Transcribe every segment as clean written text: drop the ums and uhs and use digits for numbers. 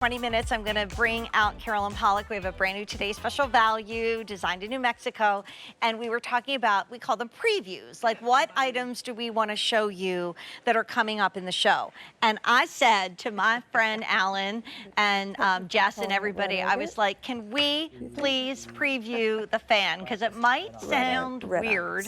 20 minutes, I'm going to bring out Carolyn Pollock. We have a brand new Today's Special Value designed in New Mexico. And we were talking about, we call them previews. Like, what items do we want to show you that are coming up in the show? And I said to my friend Alan and Jess and everybody, I was like, can we please preview the fan? Because it might sound weird,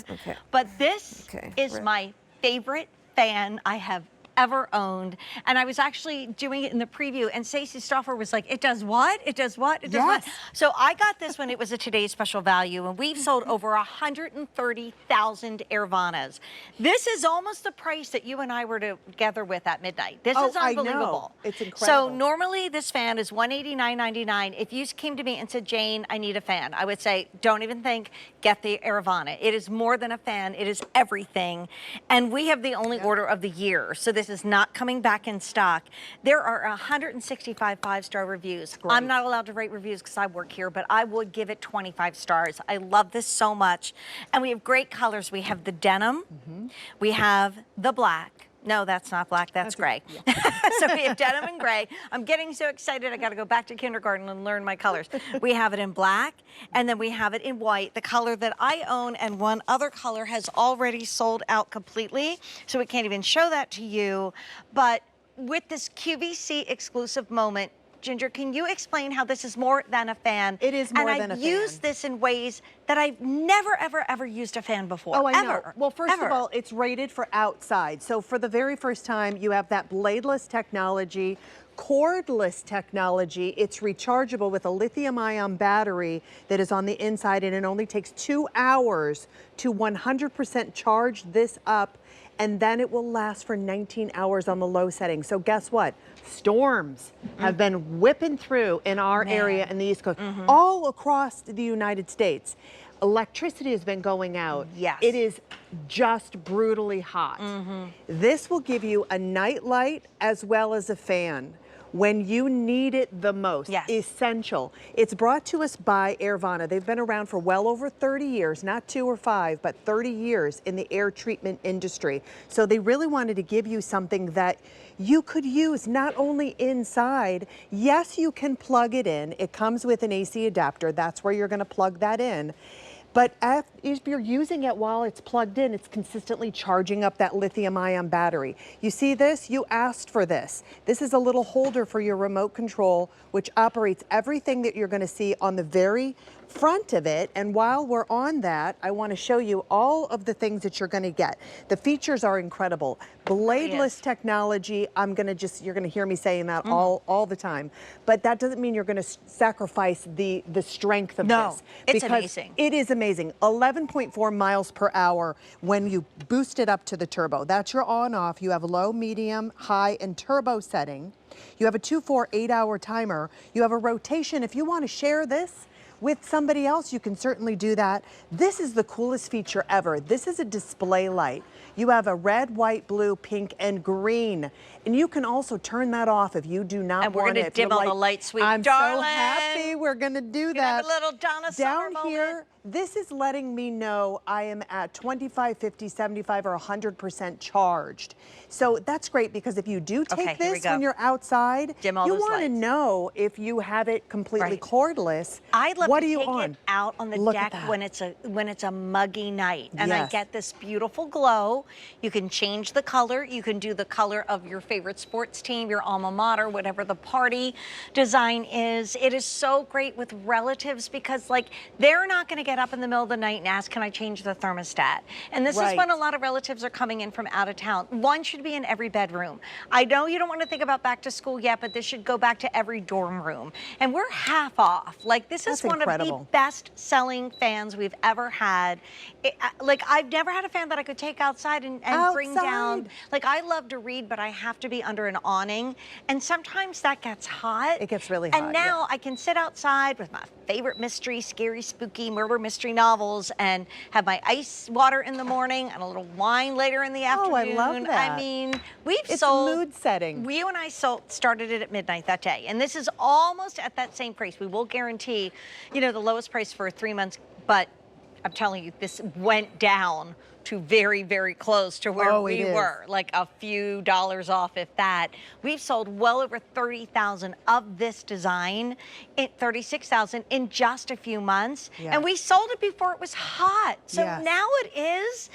but this is my favorite fan I have ever owned. And I was actually doing it in the preview, and Stacey Stauffer was like, it does what? It does what? It does what? So I got this when it was a Today's Special Value, and we've sold over 130,000 Airvanas. This is almost the price that you and I were together with at midnight. This is unbelievable. It's incredible. So normally this fan is $189.99. If you came to me and said, Jane, I need a fan, I would say, don't even think, get the Airvana. It is more than a fan. It is everything. And we have the only order of the year. So this is not coming back in stock. There are 165 five-star reviews. Great. I'm not allowed to rate reviews because I work here, but I would give it 25 stars. I love this so much. And we have great colors. We have the denim. We have the black. No, that's not black, that's gray. So we have denim and gray. I'm getting so excited, I gotta go back to kindergarten and learn my colors. We have it in black, and then we have it in white, the color that I own, and one other color has already sold out completely, so we can't even show that to you. But with this QVC exclusive moment, Ginger, can you explain how this is more than a fan? It is more than a fan. And I've used this in ways that I've never, ever, ever used a fan before. Oh, I know. Well, first of all, it's rated for outside. So for the very first time, you have that bladeless technology, cordless technology. It's rechargeable with a lithium-ion battery that is on the inside, and it only takes 2 hours to 100% charge this up, and then it will last for 19 hours on the low setting. So guess what? Storms have been whipping through in our area in the East Coast, all across the United States. Electricity has been going out. Yes. It is just brutally hot. This will give you a night light as well as a fan when you need it the most. Essential. It's brought to us by Airvana. They've been around for well over 30 years, not 2 or 5, but 30 years in the air treatment industry. So they really wanted to give you something that you could use not only inside. Yes, you can plug it in. It comes with an AC adapter. That's where you're going to plug that in. But if you're using it while it's plugged in, it's consistently charging up that lithium-ion battery. You see this? You asked for this. This is a little holder for your remote control, which operates everything that you're going to see on the very front of it. And while we're on that, I want to show you all of the things that you're going to get. The features are incredible. Bladeless technology. you're going to hear me saying that all the time. But that doesn't mean you're going to sacrifice the strength of this. It's amazing. It is amazing. 11.4 miles per hour when you boost it up to the turbo. That's your on-off. You have low, medium, high, and turbo setting. You have a 2-4 8-hour timer. You have a rotation. If you want to share this with somebody else, you can certainly do that. This is the coolest feature ever. This is a display light. You have a red, white, blue, pink, and green. And you can also turn that off if you do not want it. And we're going to dim all the light, sweet I'm darling. so happy we're going to do that. Have a little Donna Summer Down here, this is letting me know I am at 25, 50, 75, or 100% charged. So that's great, because if you do take this when you're outside, you want to know if you have it completely cordless. I'd love what to are you take on? it out on the deck when it's a muggy night, and I get this beautiful glow. You can change the color. You can do the color of your favorite sports team, your alma mater, whatever the party design is. It is so great with relatives, because like, they're not going to get up in the middle of the night and ask, can I change the thermostat? And this is when a lot of relatives are coming in from out of town. One should be in every bedroom. I know you don't want to think about back to school yet, but this should go back to every dorm room. And we're half off. Like, this is one of the best selling fans we've ever had. Like, I've never had a fan that I could take outside and bring down. Like, I love to read, but I have to be under an awning. And sometimes that gets hot. It gets really hot. And now I can sit outside with my favorite mystery, scary, spooky murder mystery novels, and have my ice water in the morning and a little wine later in the afternoon. Oh, I love that. I mean, we've sold mood setting. You and I started it at midnight that day, and this is almost at that same price. We will guarantee, you know, the lowest price for 3 months, but I'm telling you, this went down to very, very close to where we were, like a few dollars off, if that. We've sold well over 30,000 of this design, 36,000 in just a few months. And we sold it before it was hot. So now it is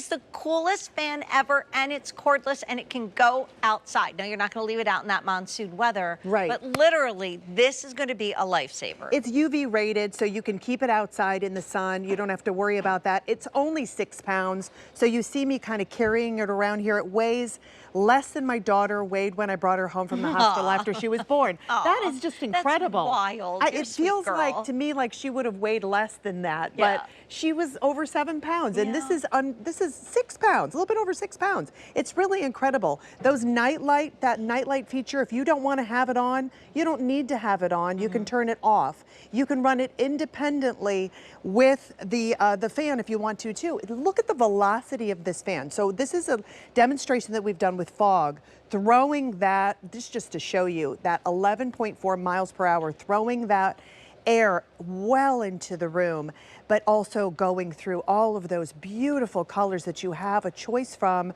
the coolest fan ever, and it's cordless, and it can go outside. Now, you're not going to leave it out in that monsoon weather, but literally, this is going to be a lifesaver. It's UV rated, so you can keep it outside in the sun. You don't have to worry about that. It's only 6 pounds, so you see me kind of carrying it around here. It weighs less than my daughter weighed when I brought her home from the hospital after she was born. That is just incredible. That's wild. It feels like, to me, like she would have weighed less than that, but she was over 7 pounds, and this is 6 pounds, a little bit over 6 pounds. It's really incredible. Those nightlight, that nightlight feature, if you don't want to have it on, you don't need to have it on. You can turn it off. You can run it independently with the fan if you want to too. Look at the velocity of this fan. So this is a demonstration that we've done with fog, throwing that, this just to show you, that 11.4 miles per hour, throwing that air well into the room, but also going through all of those beautiful colors that you have a choice from.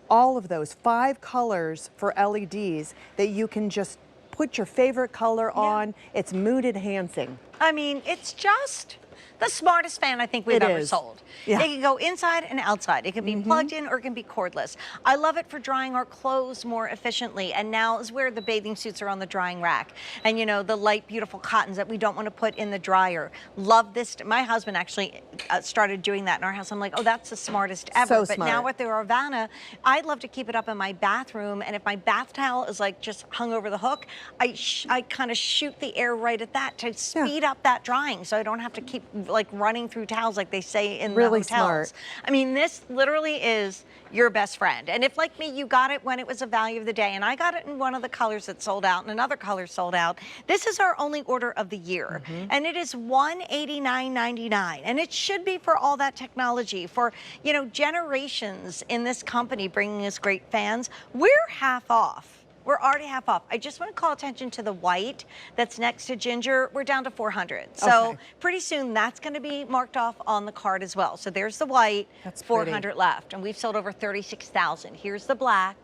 All of those 5 colors for LEDs that you can just put your favorite color on. It's mood enhancing. I mean, it's just the smartest fan I think we've ever sold. It can go inside and outside. It can be plugged in or it can be cordless. I love it for drying our clothes more efficiently. And now is where the bathing suits are on the drying rack. And you know, the light, beautiful cottons that we don't want to put in the dryer. Love this. My husband actually started doing that in our house. I'm like, oh, that's the smartest ever. So but smart. now with the Airvana, I'd love to keep it up in my bathroom. And if my bath towel is like just hung over the hook, I kind of shoot the air right at that to speed up that drying. So I don't have to keep like running through towels like they say in the hotels. Smart. I mean, this literally is your best friend. And if, like me, you got it when it was a value of the day, and I got it in one of the colors that sold out and another color sold out, this is our only order of the year. And it is $189.99. And it should be for all that technology, for, you know, generations in this company bringing us great fans. We're half off. We're already half off. I just want to call attention to the white that's next to ginger. We're down to 400. So pretty soon that's going to be marked off on the card as well. So there's the white, that's 400 left. And we've sold over 36,000. Here's the black.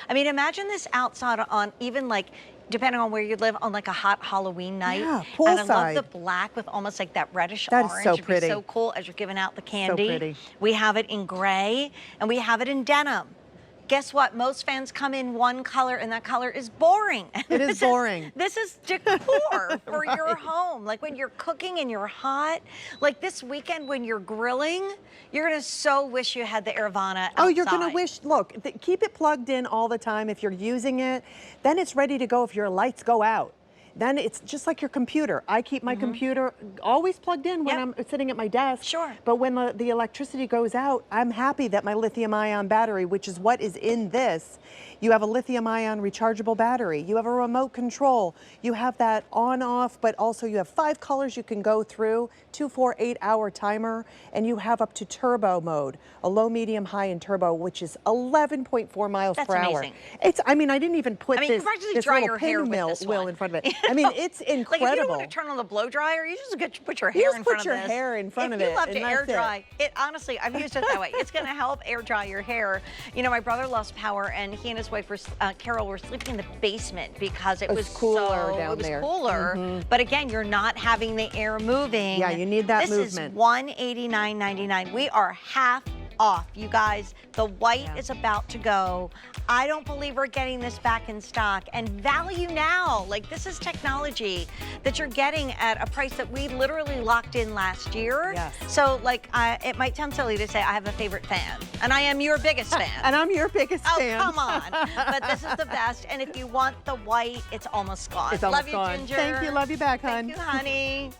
I mean, imagine this outside on even like, depending on where you live, on like a hot Halloween night. Poolside. And I love the black with almost like that reddish orange. That is so pretty. It'd be so cool as you're giving out the candy. So pretty. We have it in gray and we have it in denim. Guess what? Most fans come in one color, and that color is boring. It is boring. This is decor for your home. Like when you're cooking and you're hot, like this weekend when you're grilling, you're gonna so wish you had the Airvana outside. Oh, you're gonna wish, look, keep it plugged in all the time if you're using it. Then it's ready to go if your lights go out. Then it's just like your computer. I keep my computer always plugged in when I'm sitting at my desk. Sure. But when the electricity goes out, I'm happy that my lithium-ion battery, which is what is in this, you have a lithium-ion rechargeable battery. You have a remote control. You have that on-off, but also you have 5 colors you can go through, 2, 4, 8-hour timer, and you have up to turbo mode, a low, medium, high, and turbo, which is 11.4 miles per hour. Amazing. It's, I mean, I didn't even put this dry little your hair with pinwheel this wheel one. in front of it. I mean, it's incredible. Like if you don't want to turn on the blow dryer, you just get put your hair in front of this. Put your hair in front of it. If you love to and air that's dry, it honestly, I've used it that way. It's going to help air dry your hair. You know, my brother lost power, and he and his wife were, Carol, were sleeping in the basement because it was cooler down there. It was cooler, but again, you're not having the air moving. Yeah, you need that movement. This is $189.99. We are half off, you guys. The white is about to go. I don't believe we're getting this back in stock. And value now, like this is technology that you're getting at a price that we literally locked in last year. Yes. So like, it might sound silly to say I have a favorite fan, and I am your biggest fan. And I'm your biggest fan. Oh, come on. But this is the best. And if you want the white, it's almost gone. It's almost love gone. you, Ginger. Thank you. Love you back, hon. Thank you, honey.